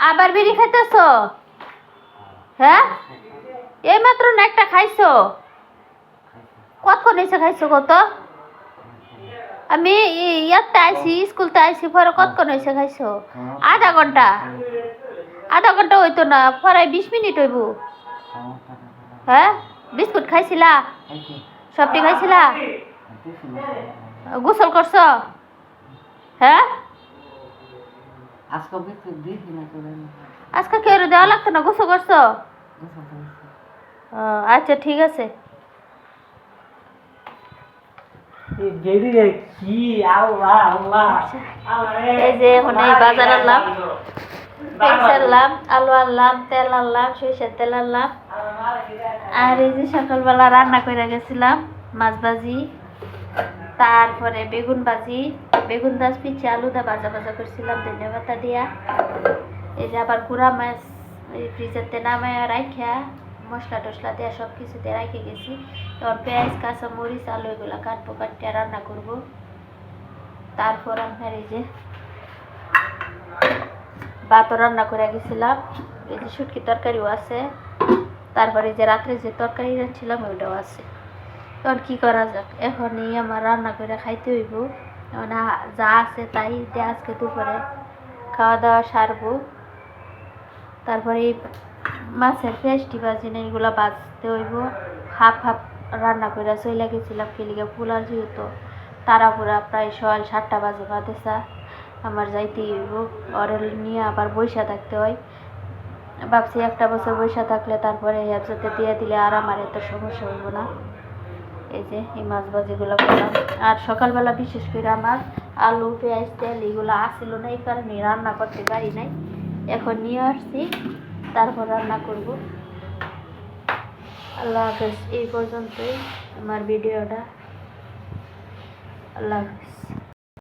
আবার বিড়ি খাইতেছো? হ্যাঁ, এই মাত্র না একটা খাইছো? কতক্ষণ এসে খাইছো কত? আমি ইয়াতে আইছি, স্কুলতে আইছি, পরে কতক্ষণ এসে খাইছো? আধা ঘন্টা? আধা ঘন্টা হইতো না, পরে 20 মিনিট হইব। হ্যাঁ, বিস্কুট খাইছিলা? সবটি খাইছিলা? গোসল করছো? হ্যাঁ, আজকে কেউ দেওয়া লাগতো না, গোসল করছো? আচ্ছা ঠিক আছে। এই যে এখন এই বাজার আনলাম, পেঁয়াজ আনলাম, আলু আনলাম, তেল আনলাম, সরিষার তেল আনলাম। আর এই যে সকালবেলা রান্না করে গেছিলাম মাছ ভাজি, তারপরে বেগুন ভাজি, বেগুন দাস পিছিয়ে আলু দা ভাজা ভাজা করছিলাম ধনিয়া পাতা দিয়া। এই যে আবার গুঁড়া মাছ এই ফ্রিজেতে নামায় রাইখা মশলা টসলা দেওয়া সব কিছুতে রাখে গেছি। এবার পেঁয়াজ কাঁচা মরিচ আলু এগুলো কাটবো, কাটিয়ে রান্না করব। তারপর আপনার এই যে ভাতও রান্না করে গেছিলাম, এই যে শুটকি তরকারিও আছে, তারপরে যে রাত্রে যে তরকারি রাখছিলাম ওইটাও আছে। এখন কী করা যাক, এখনই আমার রান্না করে খাইতে হইব। মানে যা আছে তাই দিয়ে আজকে দুপুরে খাওয়া দাওয়া সারবো। তারপরে এই মাছের পেঁয়াজটি ভাজি না এগুলো ভাজতে হইব। হাফ হাফ রান্না করে চলে গেছিলাম কেলিকে ফুলার, যেহেতু তাড়াহুড়া, প্রায় 7:30 বাজে বাদেসা আমার যাইতে হইব। ওরে নিয়ে আবার বৈশা থাকতে হয়। ভাবছি একটা বছর বৈশা থাকলে তারপরে হ্যাবসাতে দিয়ে দিলে আর আমার এত সমস্যা হইব না। এই যে এই মাছ ভাজিগুলো করলাম। আর সকালবেলা বিশেষ করে আমার আলু পেঁয়াজ তেল এগুলো আসছিল না, এই কারণে রান্না করতে পারি নাই। এখন নিয়ে আসছি, তারপর রান্না করব। আল্লাহ হাফেজ। এই পর্যন্তই আমার ভিডিওটা। আল্লাহ হাফেজ।